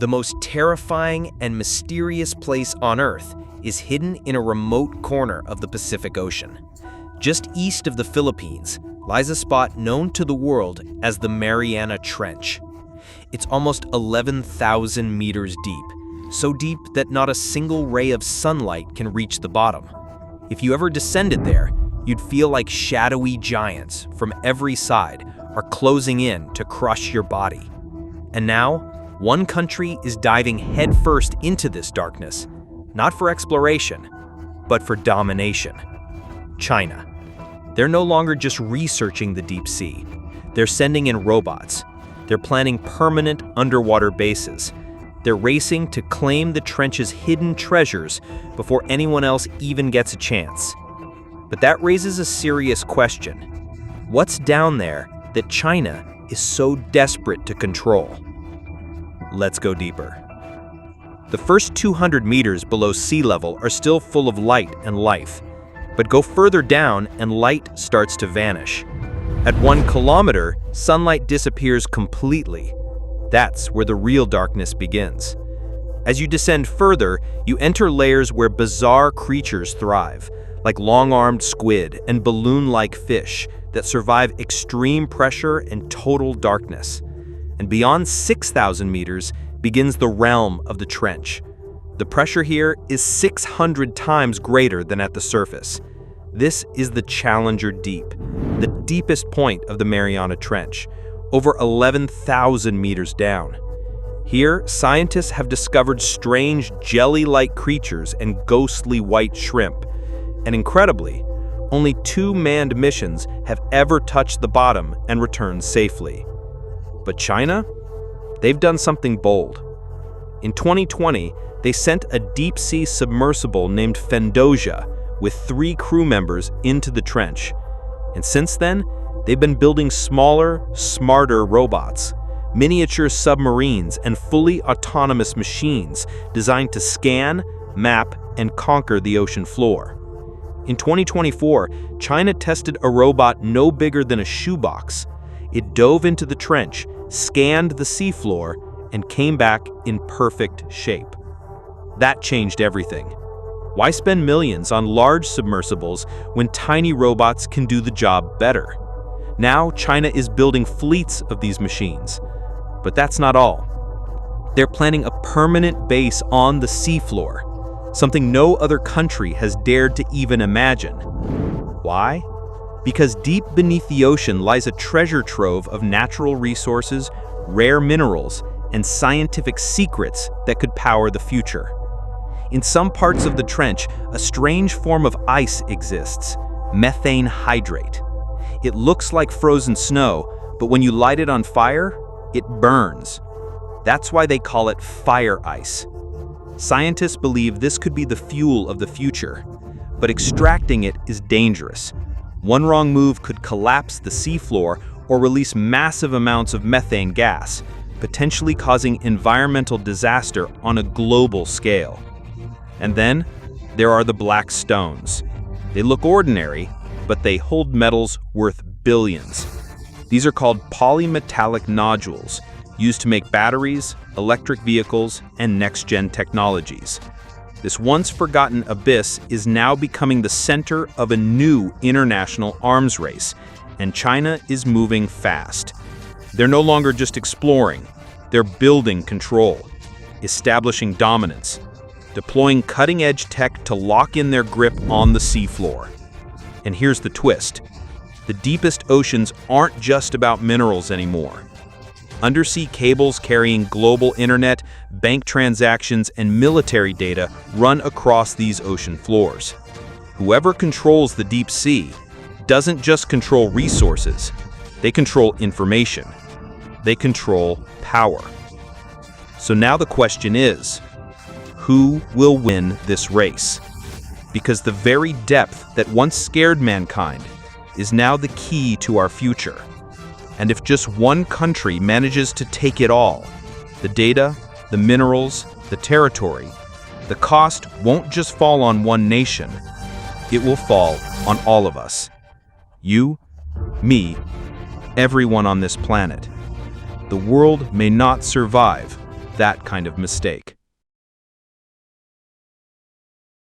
the most terrifying and mysterious place on Earth is hidden in a remote corner of the Pacific Ocean. Just east of the Philippines lies a spot known to the world as the Mariana Trench. It's almost 11,000 meters deep, so deep that not a single ray of sunlight can reach the bottom. If you ever descended there, you'd feel like shadowy giants from every side are closing in to crush your body. And now, one country is diving headfirst into this darkness, not for exploration, but for domination. China. They're no longer just researching the deep sea. They're sending in robots. They're planning permanent underwater bases. They're racing to claim the trench's hidden treasures before anyone else even gets a chance. But that raises a serious question. What's down there that China is so desperate to control? Let's go deeper. The first 200 meters below sea level are still full of light and life, but go further down and light starts to vanish. At 1 kilometer, sunlight disappears completely. That's where the real darkness begins. As you descend further, you enter layers where bizarre creatures thrive, like long-armed squid and balloon-like fish that survive extreme pressure and total darkness. And beyond 6,000 meters begins the realm of the trench. The pressure here is 600 times greater than at the surface. This is the Challenger Deep, the deepest point of the Mariana Trench, over 11,000 meters down. Here, scientists have discovered strange jelly-like creatures and ghostly white shrimp. And incredibly, only 2 manned missions have ever touched the bottom and returned safely. But China? They've done something bold. In 2020, they sent a deep-sea submersible named Fendosia with 3 crew members into the trench. And since then, they've been building smaller, smarter robots, miniature submarines, and fully autonomous machines designed to scan, map, and conquer the ocean floor. In 2024, China tested a robot no bigger than a shoebox. It dove into the trench, scanned the seafloor, and came back in perfect shape. That changed everything. Why spend millions on large submersibles when tiny robots can do the job better? Now, China is building fleets of these machines. But that's not all. They're planning a permanent base on the seafloor, something no other country has dared to even imagine. Why? Because deep beneath the ocean lies a treasure trove of natural resources, rare minerals, and scientific secrets that could power the future. In some parts of the trench, a strange form of ice exists, methane hydrate. It looks like frozen snow, but when you light it on fire, it burns. That's why they call it fire ice. Scientists believe this could be the fuel of the future, but extracting it is dangerous. One wrong move could collapse the seafloor or release massive amounts of methane gas, potentially causing environmental disaster on a global scale. And then, there are the black stones. They look ordinary, but they hold metals worth billions. These are called polymetallic nodules, used to make batteries, electric vehicles, and next-gen technologies. This once-forgotten abyss is now becoming the center of a new international arms race, and China is moving fast. They're no longer just exploring, they're building control, establishing dominance, deploying cutting-edge tech to lock in their grip on the seafloor. And here's the twist. The deepest oceans aren't just about minerals anymore. Undersea cables carrying global internet, bank transactions, and military data run across these ocean floors. Whoever controls the deep sea doesn't just control resources, they control information. They control power. So now the question is, who will win this race? Because the very depth that once scared mankind is now the key to our future. And if just one country manages to take it all, the data, the minerals, the territory, the cost won't just fall on one nation. It will fall on all of us. You, me, everyone on this planet. The world may not survive, that kind of mistake.